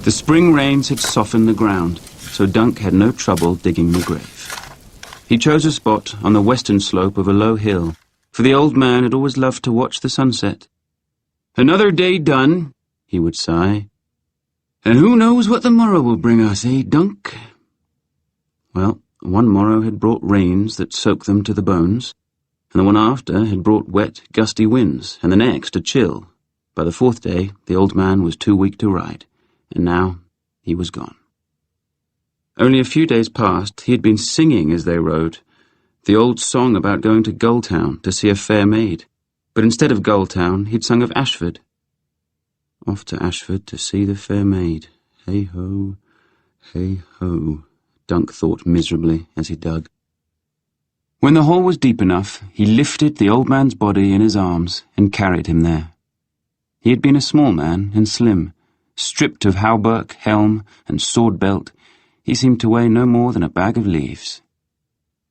The spring rains had softened the ground, so Dunk had no trouble digging the grave. He chose a spot on the western slope of a low hill, for the old man had always loved to watch the sunset. "Another day done," he would sigh. "And who knows what the morrow will bring us, eh, Dunk?" Well, one morrow had brought rains that soaked them to the bones, and the one after had brought wet, gusty winds, and the next a chill. By the fourth day, the old man was too weak to ride, and now he was gone. Only a few days past, he had been singing as they rode, the old song about going to Gulltown to see a fair maid, but instead of Gulltown, he'd sung of Ashford. Off to Ashford to see the fair maid. Hey ho, Dunk thought miserably as he dug. When the hole was deep enough, he lifted the old man's body in his arms and carried him there. He had been a small man and slim. Stripped of hauberk, helm, and sword belt, he seemed to weigh no more than a bag of leaves.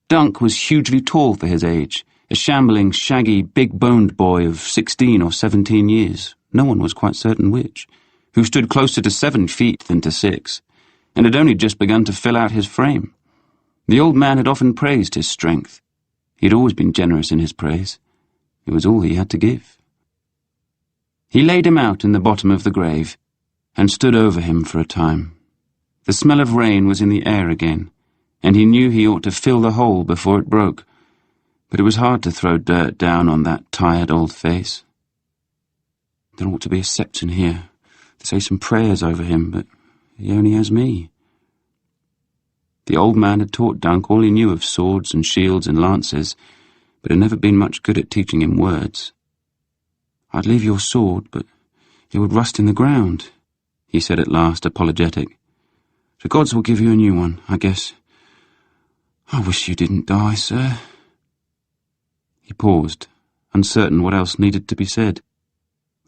Dunk was hugely tall for his age, a shambling, shaggy, big-boned boy of 16 or 17 years, no one was quite certain which, who stood closer to 7 feet than to 6, and had only just begun to fill out his frame. The old man had often praised his strength. He had always been generous in his praise. It was all he had to give. He laid him out in the bottom of the grave, and stood over him for a time. The smell of rain was in the air again, and he knew he ought to fill the hole before it broke, but it was hard to throw dirt down on that tired old face. There ought to be a sept in here, to say some prayers over him, but he only has me. The old man had taught Dunk all he knew of swords and shields and lances, but had never been much good at teaching him words. "I'd leave your sword, but it would rust in the ground," he said at last, apologetic. "The gods will give you a new one, I guess. I wish you didn't die, sir." He paused, uncertain what else needed to be said.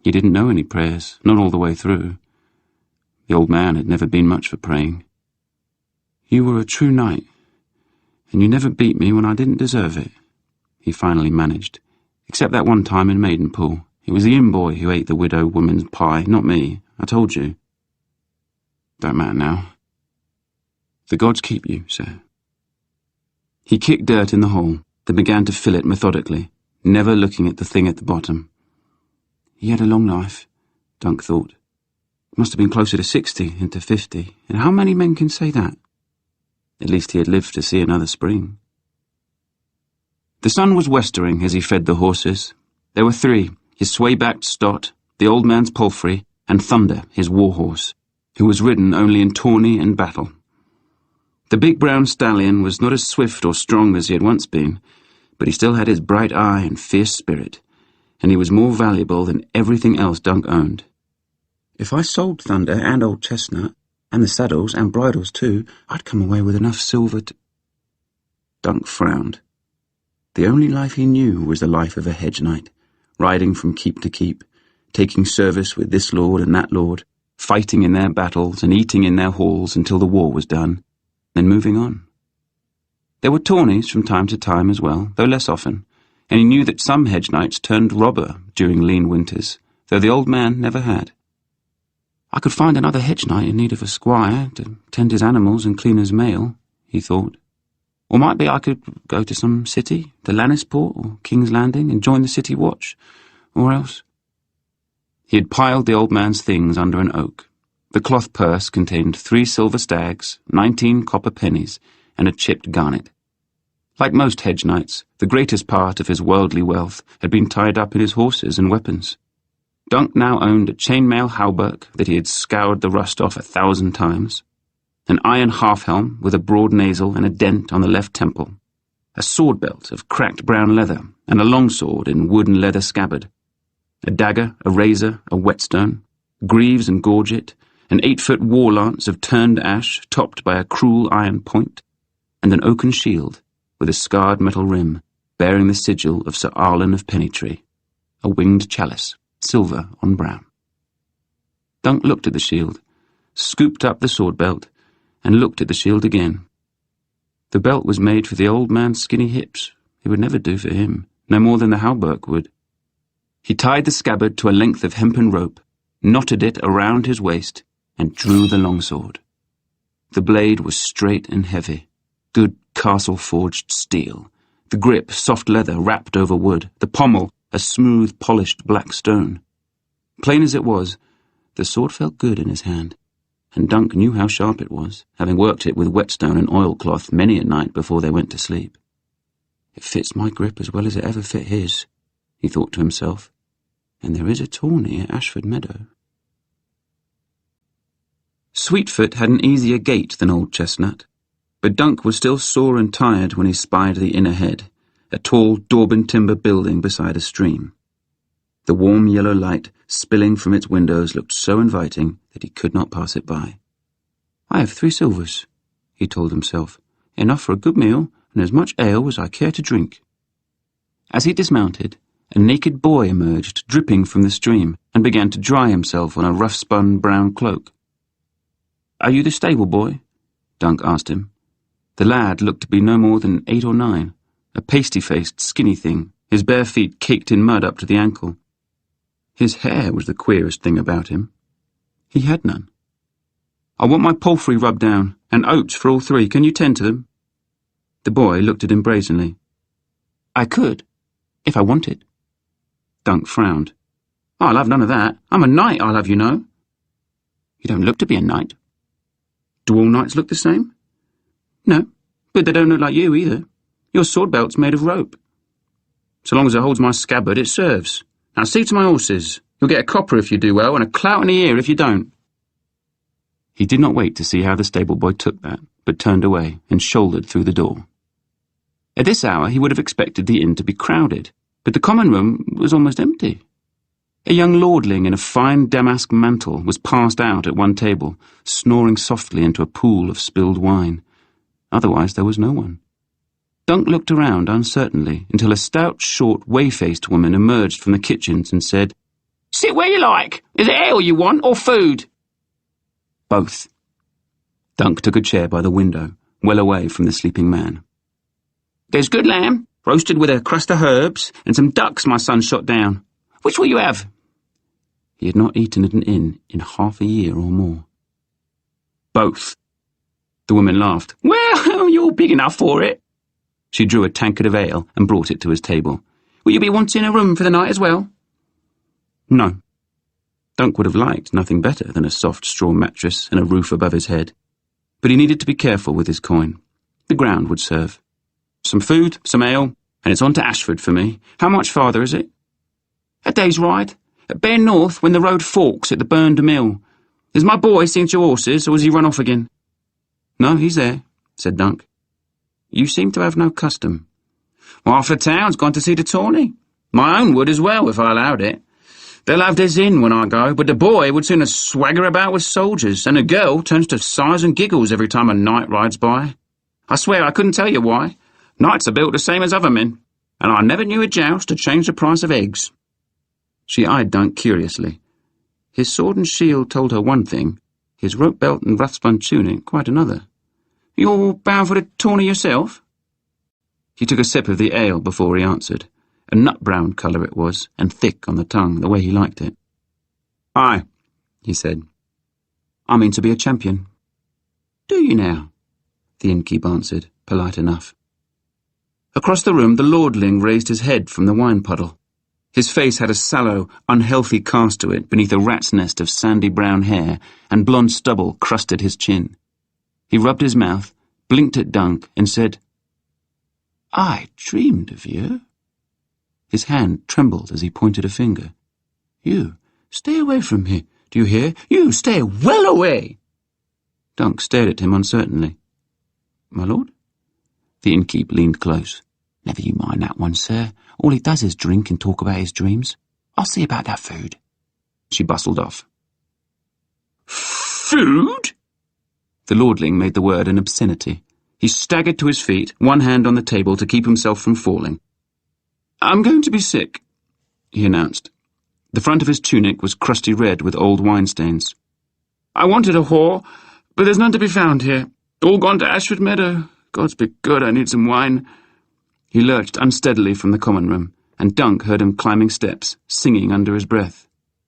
He didn't know any prayers, not all the way through. The old man had never been much for praying. "You were a true knight, and you never beat me when I didn't deserve it," he finally managed, "except that one time in Maidenpool. It was the inn boy who ate the widow woman's pie, not me. I told you. Don't matter now. The gods keep you, sir." He kicked dirt in the hole, then began to fill it methodically, never looking at the thing at the bottom. He had a long life, Dunk thought. Must have been closer to 60 than to 50, and how many men can say that? At least he had lived to see another spring. The sun was westering as he fed the horses. There were 3, his sway-backed Stot, the old man's palfrey, and Thunder, his war-horse, who was ridden only in tourney and battle. The big brown stallion was not as swift or strong as he had once been, but he still had his bright eye and fierce spirit, and he was more valuable than everything else Dunk owned. "If I sold Thunder and old Chestnut, and the saddles and bridles too, I'd come away with enough silver to—" Dunk frowned. The only life he knew was the life of a hedge knight, riding from keep to keep, taking service with this lord and that lord, fighting in their battles and eating in their halls until the war was done, then moving on. There were tourneys from time to time as well, though less often, and he knew that some hedge knights turned robber during lean winters, though the old man never had. "I could find another hedge knight in need of a squire to tend his animals and clean his mail," he thought. "Or might be I could go to some city, to Lannisport or King's Landing, and join the city watch, or else—" He had piled the old man's things under an oak. The cloth purse contained 3 silver stags, 19 copper pennies, and a chipped garnet. Like most hedge knights, the greatest part of his worldly wealth had been tied up in his horses and weapons. Dunk now owned a chainmail hauberk that he had scoured the rust off 1,000 times, an iron half-helm with a broad nasal and a dent on the left temple, a sword belt of cracked brown leather, and a longsword in wood and leather scabbard, a dagger, a razor, a whetstone, greaves and gorget, an 8-foot war lance of turned ash topped by a cruel iron point, and an oaken shield with a scarred metal rim bearing the sigil of Sir Arlen of Pennytree, a winged chalice, silver on brown. Dunk looked at the shield, scooped up the sword belt, and looked at the shield again. The belt was made for the old man's skinny hips. It would never do for him, no more than the hauberk would. He tied the scabbard to a length of hempen rope, knotted it around his waist, and drew the longsword. The blade was straight and heavy, good castle-forged steel, the grip soft leather wrapped over wood, the pommel a smooth, polished black stone. Plain as it was, the sword felt good in his hand, and Dunk knew how sharp it was, having worked it with whetstone and oilcloth many a night before they went to sleep. It fits my grip as well as it ever fit his, he thought to himself, and there is a tourney at Ashford Meadow. Sweetfoot had an easier gait than Old Chestnut, but Dunk was still sore and tired when he spied the inner head, a tall Dauben timber building beside a stream. The warm yellow light spilling from its windows looked so inviting that he could not pass it by. "I have 3 silvers," he told himself, "enough for a good meal and as much ale as I care to drink." As he dismounted, a naked boy emerged, dripping from the stream, and began to dry himself on a rough-spun brown cloak. "Are you the stable boy?" Dunk asked him. The lad looked to be no more than 8 or 9, a pasty-faced, skinny thing, his bare feet caked in mud up to the ankle. His hair was the queerest thing about him. He had none. "I want my palfrey rubbed down, and oats for all 3. Can you tend to them?" The boy looked at him brazenly. "I could, if I wanted." Dunk frowned. "I'll have none of that. I'm a knight, I'll have you know." "You don't look to be a knight." "Do all knights look the same?" "No, but they don't look like you either. Your sword belt's made of rope." "So long as it holds my scabbard, it serves. Now see to my horses. You'll get a copper if you do well, and a clout in the ear if you don't." He did not wait to see how the stable boy took that, but turned away and shouldered through the door. At this hour he would have expected the inn to be crowded, but the common room was almost empty. A young lordling in a fine damask mantle was passed out at one table, snoring softly into a pool of spilled wine. Otherwise there was no one. Dunk looked around uncertainly until a stout, short, whey-faced woman emerged from the kitchens and said, "Sit where you like. Is it ale you want, or food?" "Both." Dunk took a chair by the window, well away from the sleeping man. "There's good lamb, roasted with a crust of herbs, and some ducks my son shot down. Which will you have?" He had not eaten at an inn in half a year or more. "Both." The woman laughed. "Well, you're big enough for it." She drew a tankard of ale and brought it to his table. "Will you be wanting a room for the night as well?" "No." Dunk would have liked nothing better than a soft straw mattress and a roof above his head. But he needed to be careful with his coin. The ground would serve. "Some food, some ale, and it's on to Ashford for me. How much farther is it?" "A day's ride. At Bare North, when the road forks at the burned mill. Has my boy seen to your horses, or has he run off again?" "No, he's there," said Dunk. "You seem to have no custom." "Half the town's gone to see the tourney. My own would as well, if I allowed it. They'll have this in when I go, but the boy would sooner swagger about with soldiers, and the girl turns to sighs and giggles every time a knight rides by. I swear I couldn't tell you why. Knights are built the same as other men, and I never knew a joust to change the price of eggs." She eyed Dunk curiously. His sword and shield told her one thing, his rope belt and rough-spun tunic quite another. "You're bound for the tourney yourself?" He took a sip of the ale before he answered. A nut-brown colour it was, and thick on the tongue, the way he liked it. "Aye," he said. "I mean to be a champion." "Do you now?" the innkeep answered, polite enough. Across the room the lordling raised his head from the wine puddle. His face had a sallow, unhealthy cast to it beneath a rat's nest of sandy brown hair, and blonde stubble crusted his chin. He rubbed his mouth, blinked at Dunk, and said, "I dreamed of you." His hand trembled as he pointed a finger. "You, stay away from me, do you hear? You, stay well away!" Dunk stared at him uncertainly. "My lord?" The innkeep leaned close. "Never you mind that one, sir. All he does is drink and talk about his dreams. I'll see about that food." She bustled off. "Food?" The lordling made the word an obscenity. He staggered to his feet, one hand on the table to keep himself from falling. "I'm going to be sick," he announced. The front of his tunic was crusty red with old wine stains. "I wanted a whore, but there's none to be found here. All gone to Ashford Meadow. Gods be good, I need some wine." He lurched unsteadily from the common room, and Dunk heard him climbing steps, singing under his breath.